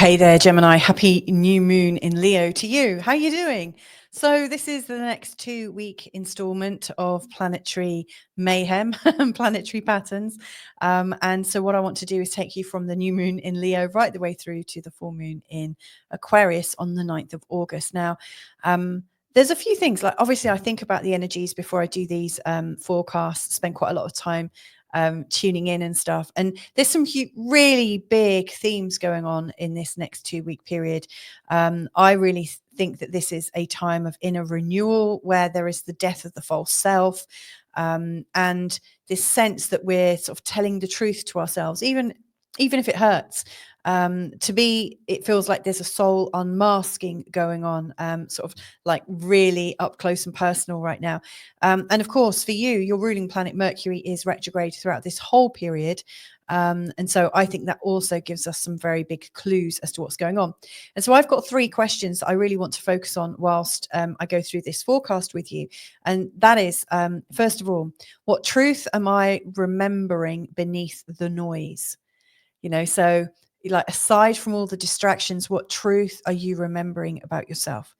Hey there, Gemini. Happy new moon in Leo to you. How you doing? So this is the next 2-week installment of planetary mayhem and planetary patterns. And so what I want to do is take you from the new moon in Leo right the way through to the full moon in Aquarius on the 9th of August. Now, there's a few things, like obviously I think about the energies before I do these forecasts, spend quite a lot of time tuning in and stuff. And there's some really big themes going on in this next 2-week period. I really think that this is a time of inner renewal where there is the death of the false self, and this sense that we're sort of telling the truth to ourselves, even if it hurts. To me, it feels like there's a soul unmasking going on, sort of like really up close and personal right now. And of course, for you, your ruling planet Mercury is retrograde throughout this whole period. And so I think that also gives us some very big clues as to what's going on. And so I've got 3 questions that I really want to focus on whilst I go through this forecast with you. And that is, first of all, what truth am I remembering beneath the noise? So like, aside from all the distractions, what truth are you remembering about yourself?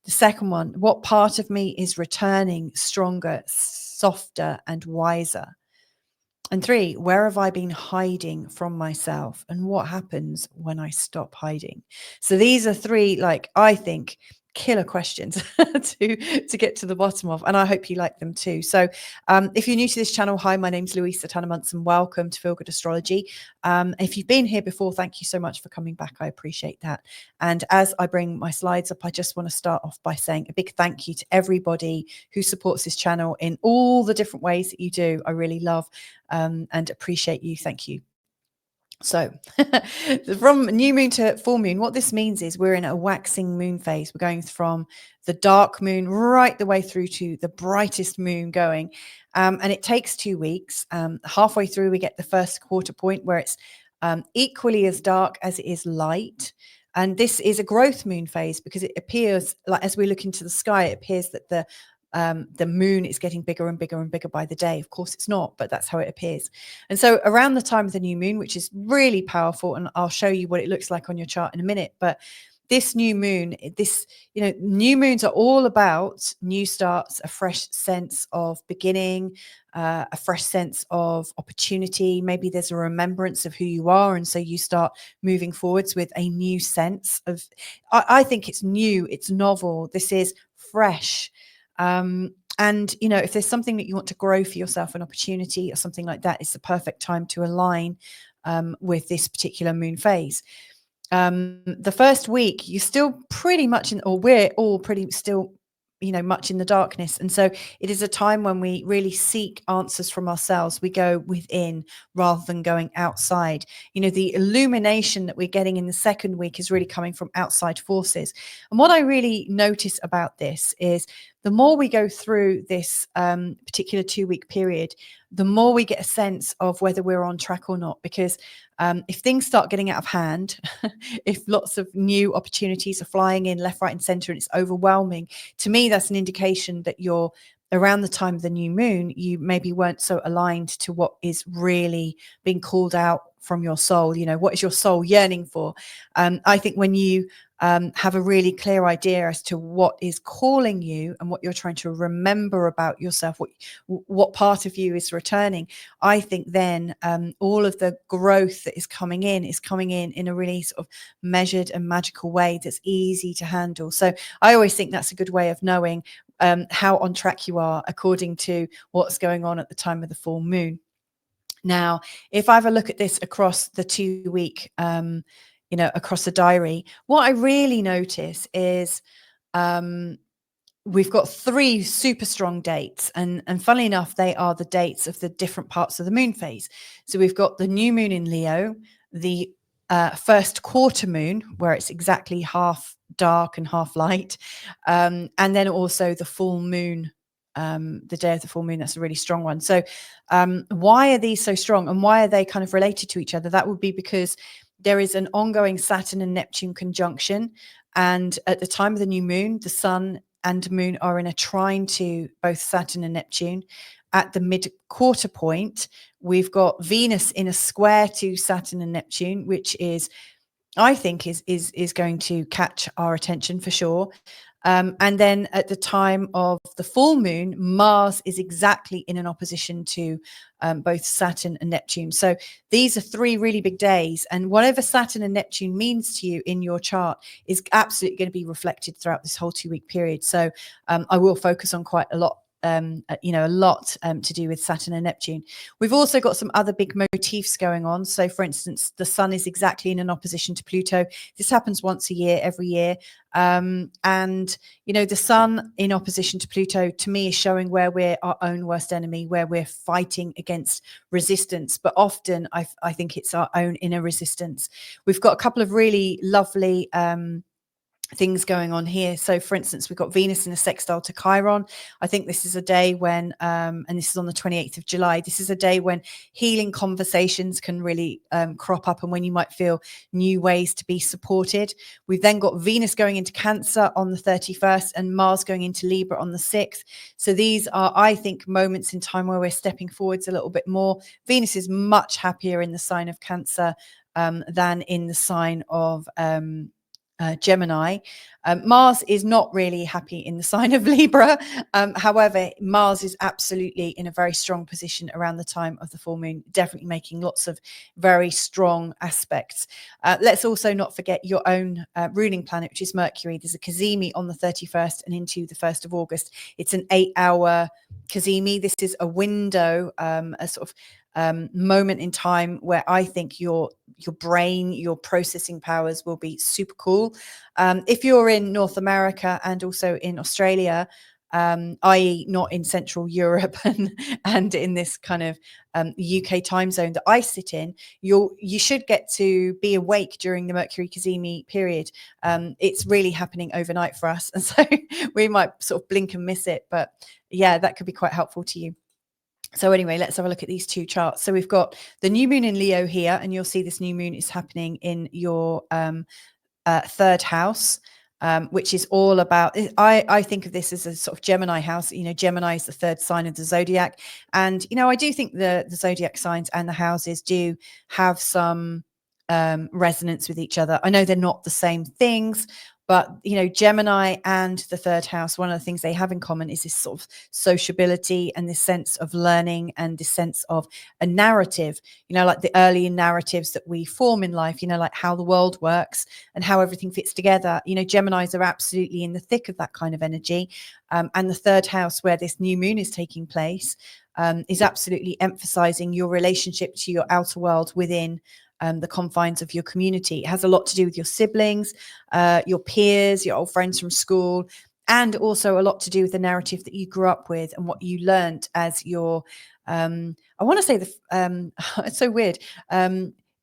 The second one, what part of me is returning stronger, softer, and wiser? And 3, where have I been hiding from myself? And what happens when I stop hiding? So these are 3, like, I think, killer questions to get to the bottom of, and I hope you like them too. So if you're new to this channel, hi, my name's Louisa Tannemunts and welcome to Feel Good Astrology. If you've been here before, thank you so much for coming back. I appreciate that. And as I bring my slides up, I just want to start off by saying a big thank you to everybody who supports this channel in all the different ways that you do. I really love and appreciate you. Thank you. So from new moon to full moon, what this means is we're in a waxing moon phase. We're going from the dark moon right the way through to the brightest moon going. And it takes 2 weeks. Halfway through, we get the first quarter point where it's equally as dark as it is light. And this is a growth moon phase because it appears like, as we look into the sky, it appears that the moon is getting bigger and bigger and bigger by the day. Of course it's not, but that's how it appears. And so around the time of the new moon, which is really powerful, and I'll show you what it looks like on your chart in a minute, but this new moon, new moons are all about new starts, a fresh sense of beginning, a fresh sense of opportunity. Maybe there's a remembrance of who you are, and so you start moving forwards with a new sense of, I think it's new, it's novel, this is fresh. And if there's something that you want to grow for yourself, an opportunity or something like that, it's the perfect time to align with this particular moon phase. The first week, you're still pretty much we're all pretty still, much in the darkness. And so it is a time when we really seek answers from ourselves. We go within rather than going outside. The illumination that we're getting in the second week is really coming from outside forces. And what I really notice about this is the more we go through this particular 2-week period, the more we get a sense of whether we're on track or not. Because if things start getting out of hand, if lots of new opportunities are flying in left, right, and center, and it's overwhelming, to me, that's an indication that you're around the time of the new moon, you maybe weren't so aligned to what is really being called out from your soul. What is your soul yearning for? I think when you have a really clear idea as to what is calling you and what you're trying to remember about yourself, what part of you is returning, I think then all of the growth that is coming in a really sort of measured and magical way that's easy to handle. So I always think that's a good way of knowing how on track you are according to what's going on at the time of the full moon. Now, if I have a look at this across the 2-week, across the diary, what I really notice is we've got 3 super strong dates. And funnily enough, they are the dates of the different parts of the moon phase. So we've got the new moon in Leo, the first quarter moon, where it's exactly half dark and half light, and then also the full moon, the day of the full moon. That's a really strong one. So why are these so strong, and why are they kind of related to each other? That would be because there is an ongoing Saturn and Neptune conjunction, and at the time of the new moon, the sun and moon are in a trine to both Saturn and Neptune. At the mid-quarter point, we've got Venus in a square to Saturn and Neptune, which is I think is going to catch our attention for sure. And then at the time of the full moon, Mars is exactly in an opposition to both Saturn and Neptune. So these are three really big days. And whatever Saturn and Neptune means to you in your chart is absolutely going to be reflected throughout this whole 2-week period. So I will focus on quite a lot. A lot to do with Saturn and Neptune. We've also got some other big motifs going on. So, for instance, the Sun is exactly in an opposition to Pluto. This happens once a year, every year. And, the Sun in opposition to Pluto, to me, is showing where we're our own worst enemy, where we're fighting against resistance. But often I think it's our own inner resistance. We've got a couple of really lovely things going on here. So for instance, we've got Venus in a sextile to Chiron. I think this is a day when and this is on the 28th of July, this is a day when healing conversations can really crop up, and when you might feel new ways to be supported. We've then got Venus going into Cancer on the 31st and Mars going into Libra on the 6th. So these are, I think, moments in time where we're stepping forwards a little bit more. Venus is much happier in the sign of Cancer than in the sign of Gemini. Mars is not really happy in the sign of Libra. However, Mars is absolutely in a very strong position around the time of the full moon, definitely making lots of very strong aspects. Let's also not forget your own ruling planet, which is Mercury. There's a cazimi on the 31st and into the 1st of August. It's an 8-hour cazimi. This is a window, a sort of moment in time where I think your brain, your processing powers will be super cool. If you're in North America and also in Australia, i.e. not in Central Europe and in this kind of UK time zone that I sit in, you should get to be awake during the Mercury cazimi period. It's really happening overnight for us, and so we might sort of blink and miss it, but yeah, that could be quite helpful to you. So anyway, let's have a look at these two charts. So we've got the new moon in Leo here, and you'll see this new moon is happening in your third house, which is all about, I think of this as a sort of Gemini house. Gemini is the third sign of the zodiac. And, I do think the zodiac signs and the houses do have some resonance with each other. I know they're not the same things, but Gemini and the third house, one of the things they have in common is this sort of sociability and this sense of learning and this sense of a narrative, like the early narratives that we form in life, like how the world works and how everything fits together. Geminis are absolutely in the thick of that kind of energy. And the third house, where this new moon is taking place, is absolutely emphasizing your relationship to your outer world within the confines of your community. It has a lot to do with your siblings, your peers, your old friends from school, and also a lot to do with the narrative that you grew up with and what you learned as your, I want to say it's so weird.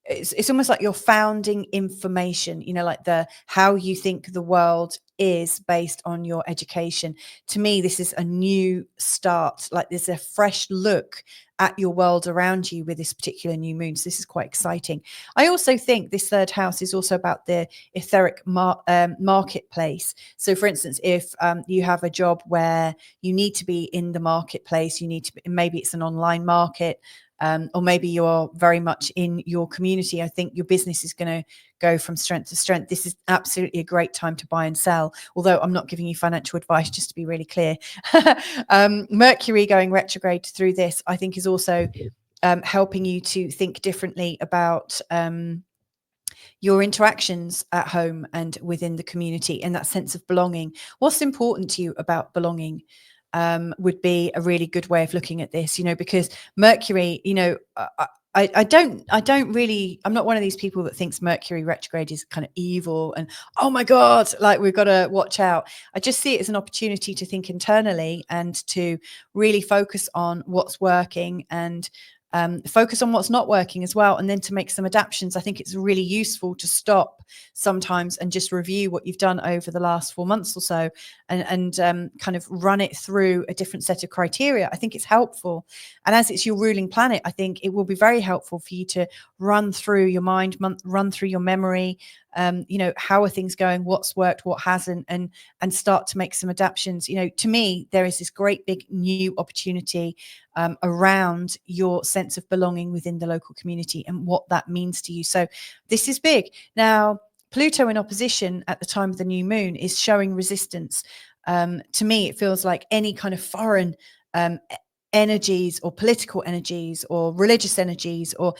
It's almost like your founding information, like how you think the world is based on your education. To me, this is a new start. Like there's a fresh look at your world around you with this particular new moon. So this is quite exciting. I also think this third house is also about the etheric marketplace. So for instance, if you have a job where you need to be in the marketplace, maybe it's an online market, or maybe you're very much in your community, I think your business is going to go from strength to strength. This is absolutely a great time to buy and sell, although I'm not giving you financial advice, just to be really clear. Mercury going retrograde through this, I think, is also helping you to think differently about your interactions at home and within the community, and that sense of belonging. What's important to you about belonging? Would be a really good way of looking at this, because Mercury, I'm not one of these people that thinks Mercury retrograde is kind of evil and, oh my God, like we've got to watch out. I just see it as an opportunity to think internally and to really focus on what's working and focus on what's not working as well, and then to make some adaptations. I think it's really useful to stop sometimes and just review what you've done over the last 4 months or so and kind of run it through a different set of criteria. I think it's helpful. And as it's your ruling planet, I think it will be very helpful for you to run through your mind, run through your memory, how are things going, what's worked, what hasn't, and start to make some adaptations. To me, there is this great big new opportunity around your sense of belonging within the local community and what that means to you. So this is big. Now, Pluto in opposition at the time of the new moon is showing resistance. To me, it feels like any kind of foreign energies or political energies or religious energies, or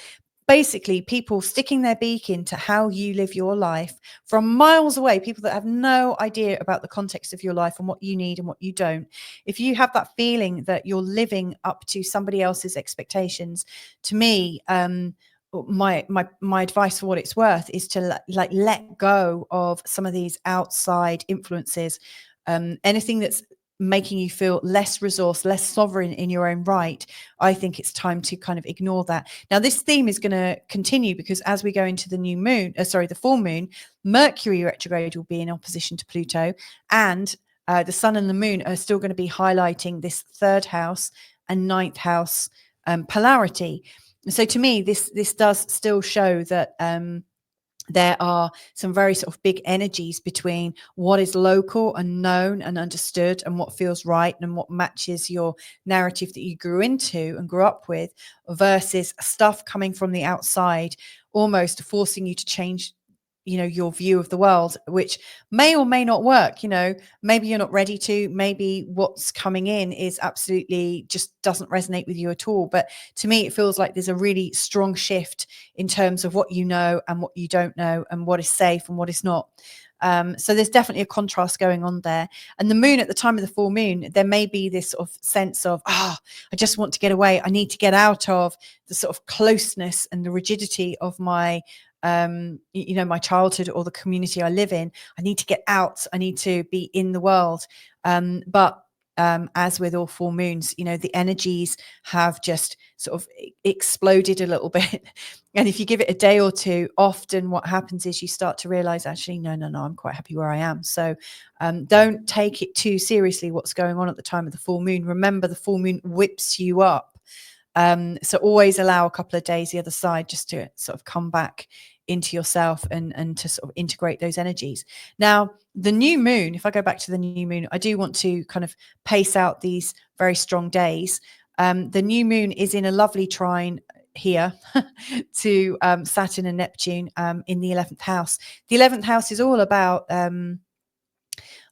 basically people sticking their beak into how you live your life from miles away, people that have no idea about the context of your life and what you need and what you don't. If you have that feeling that you're living up to somebody else's expectations, to me, my advice, for what it's worth, is to let go of some of these outside influences. Anything that's making you feel less resourced, less sovereign in your own right, I think it's time to kind of ignore that. Now, this theme is going to continue because as we go into the new moon, the full moon, Mercury retrograde will be in opposition to Pluto, and the sun and the moon are still going to be highlighting this third house and ninth house polarity. So to me, this does still show that there are some very sort of big energies between what is local and known and understood and what feels right and what matches your narrative that you grew into and grew up with, versus stuff coming from the outside, almost forcing you to change your view of the world, which may or may not work. Maybe you're not ready to, maybe what's coming in is absolutely just doesn't resonate with you at all. But to me, it feels like there's a really strong shift in terms of what you know and what you don't know, and what is safe and what is not. So there's definitely a contrast going on there. And the moon, at the time of the full moon, there may be this sort of sense of, I just want to get away. I need to get out of the sort of closeness and the rigidity of my my childhood or the community I live in. I need to get out. I need to be in the world. But as with all full moons, the energies have just sort of exploded a little bit. And if you give it a day or two, often what happens is you start to realize, actually, no, I'm quite happy where I am. So don't take it too seriously what's going on at the time of the full moon. Remember, the full moon whips you up. So always allow a couple of days the other side just to sort of come back into yourself and to sort of integrate those energies. Now, the new moon, if I go back to the new moon, I do want to kind of pace out these very strong days. The new moon is in a lovely trine here to Saturn and Neptune in the 11th house. The 11th house is all about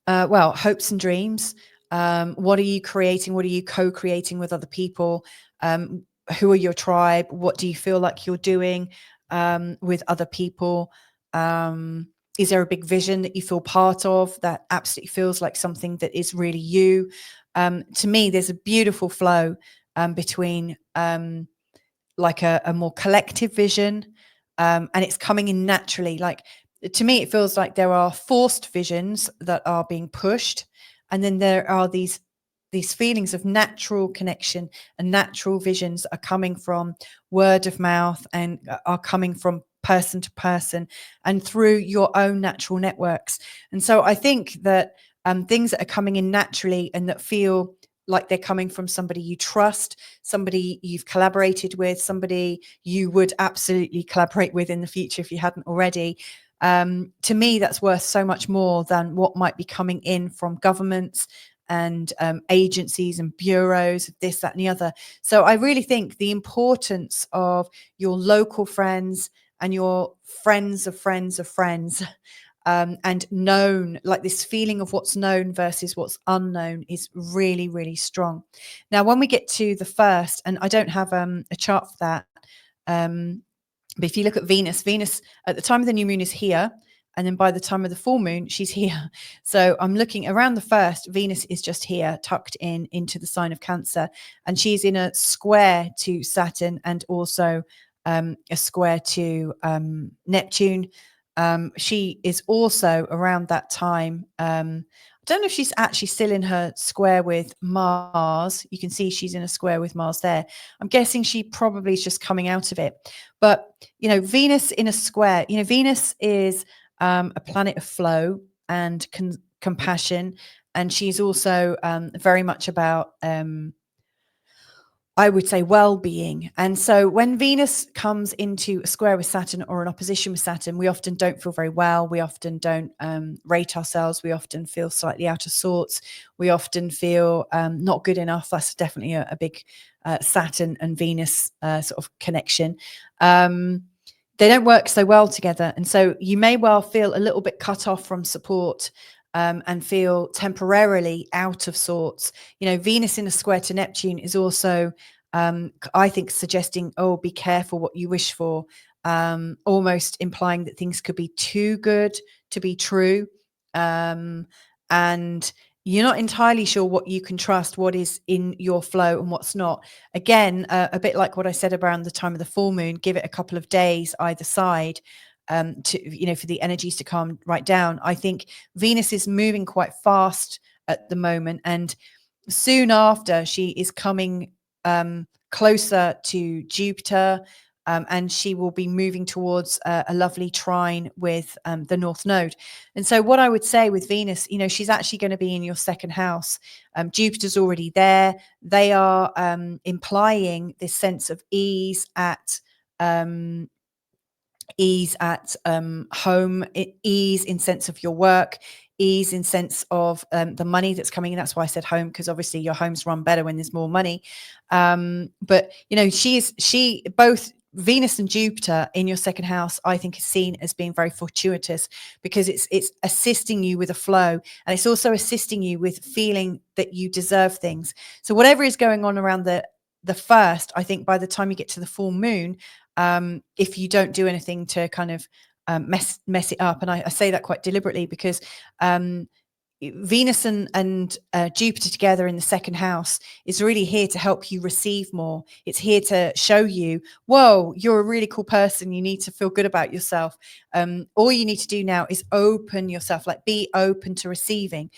hopes and dreams. What are you creating? What are you co-creating with other people? Who are your tribe? What do you feel like you're doing with other people? Is there a big vision that you feel part of that absolutely feels like something that is really you? To me, there's a beautiful flow between like a more collective vision, and it's coming in naturally. Like, to me, it feels like there are forced visions that are being pushed, and then there are these feelings of natural connection and natural visions are coming from word of mouth and are coming from person to person and through your own natural networks. And so I think that things that are coming in naturally and that feel like they're coming from somebody you trust, somebody you've collaborated with, somebody you would absolutely collaborate with in the future if you hadn't already. To me, that's worth so much more than what might be coming in from governments and agencies and bureaus of this, that, and the other. So I really think the importance of your local friends and your friends of friends of friends and known, like this feeling of what's known versus what's unknown, is really, really strong. Now, when we get to the first, and I don't have a chart for that, but if you look at Venus at the time of the new moon is here. And then by the time of the full moon, she's here. So I'm looking around the first, Venus is just here, tucked into the sign of Cancer. And she's in a square to Saturn and also a square to Neptune. She is also around that time. I don't know if she's actually still in her square with Mars. You can see she's in a square with Mars there. I'm guessing she probably is just coming out of it. But, Venus in a square, Venus is a planet of flow and compassion. And she's also very much about I would say well-being. And so when Venus comes into a square with Saturn or an opposition with Saturn, we often don't feel very well. We often don't rate ourselves. We often feel slightly out of sorts. We often feel not good enough. That's definitely a big Saturn and Venus sort of connection. They don't work so well together. And so you may well feel a little bit cut off from support, and feel temporarily out of sorts. Venus in a square to Neptune is also, I think, suggesting, oh, be careful what you wish for, almost implying that things could be too good to be true. And you're not entirely sure what you can trust, what is in your flow and what's not. Again, a bit like what I said around the time of the full moon, give it a couple of days either side, for the energies to calm right down. I think Venus is moving quite fast at the moment, and soon after she is coming closer to Jupiter, and she will be moving towards a lovely trine with the North Node. And so what I would say with Venus, she's actually going to be in your second house. Jupiter's already there. They are implying this sense of ease at home, ease in sense of your work, ease in sense of the money that's coming in. That's why I said home, because obviously your homes run better when there's more money. But she both Venus and Jupiter in your second house, I think, is seen as being very fortuitous, because it's assisting you with a flow, and it's also assisting you with feeling that you deserve things. So whatever is going on around the first, I think by the time you get to the full moon, if you don't do anything to kind of mess it up, and I say that quite deliberately, because Venus and Jupiter together in the second house is really here to help you receive more. It's here to show you, whoa, you're a really cool person. You need to feel good about yourself. All you need to do now is open yourself, like be open to receiving.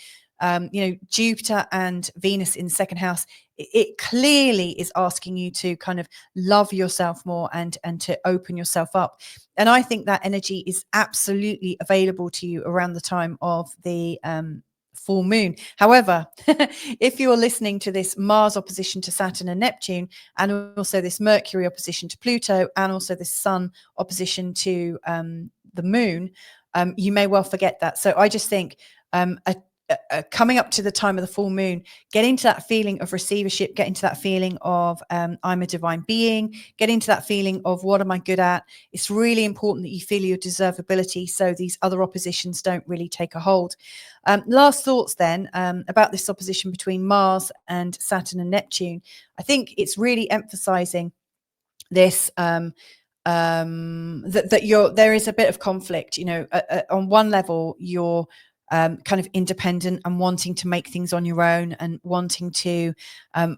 Jupiter and Venus in the second house, it clearly is asking you to kind of love yourself more and to open yourself up. And I think that energy is absolutely available to you around the time of the full moon. However, if you're listening to this Mars opposition to Saturn and Neptune, and also this Mercury opposition to Pluto, and also this Sun opposition to the moon, you may well forget that. So I just think coming up to the time of the full moon, get into that feeling of receivership, get into that feeling of I'm a divine being, get into that feeling of what am I good at. It's really important that you feel your deservability, so these other oppositions don't really take a hold. Last thoughts then about this opposition between Mars and Saturn and Neptune. I think it's really emphasizing this that there is a bit of conflict. On one level, you're kind of independent and wanting to make things on your own, and wanting to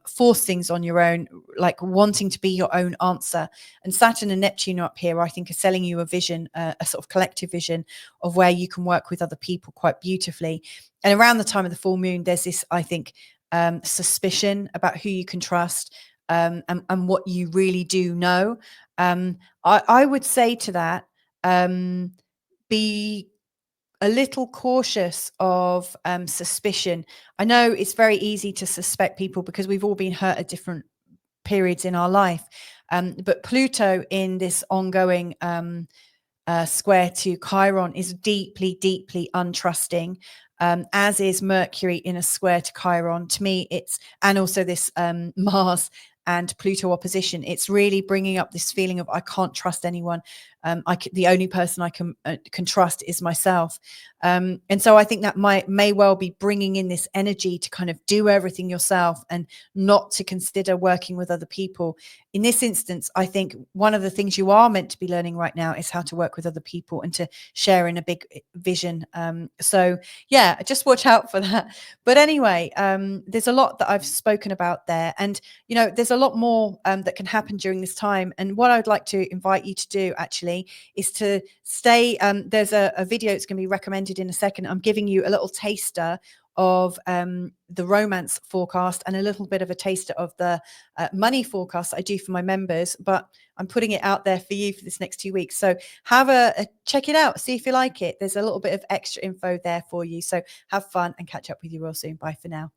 force things on your own, like wanting to be your own answer. And Saturn and Neptune up here, I think, are selling you a vision, a sort of collective vision of where you can work with other people quite beautifully. And around the time of the full moon, there's this, I think, suspicion about who you can trust, and what you really do know. I would say to that, be a little cautious of suspicion. I know it's very easy to suspect people because we've all been hurt at different periods in our life. But Pluto in this ongoing square to Chiron is deeply, deeply untrusting, as is Mercury in a square to Chiron. To me, and also this Mars and Pluto opposition, it's really bringing up this feeling of I can't trust anyone. The only person I can trust is myself. And so I think that may well be bringing in this energy to kind of do everything yourself and not to consider working with other people. In this instance, I think one of the things you are meant to be learning right now is how to work with other people and to share in a big vision. So yeah, just watch out for that. But anyway, there's a lot that I've spoken about there, and there's a lot more that can happen during this time. And what I'd like to invite you to do actually is to stay. There's a video that's going to be recommended in a second. I'm giving you a little taster of the romance forecast and a little bit of a taster of the money forecast I do for my members, but I'm putting it out there for you for this next 2 weeks. So have a check it out, see if you like it. There's a little bit of extra info there for you. So have fun and catch up with you real soon. Bye for now.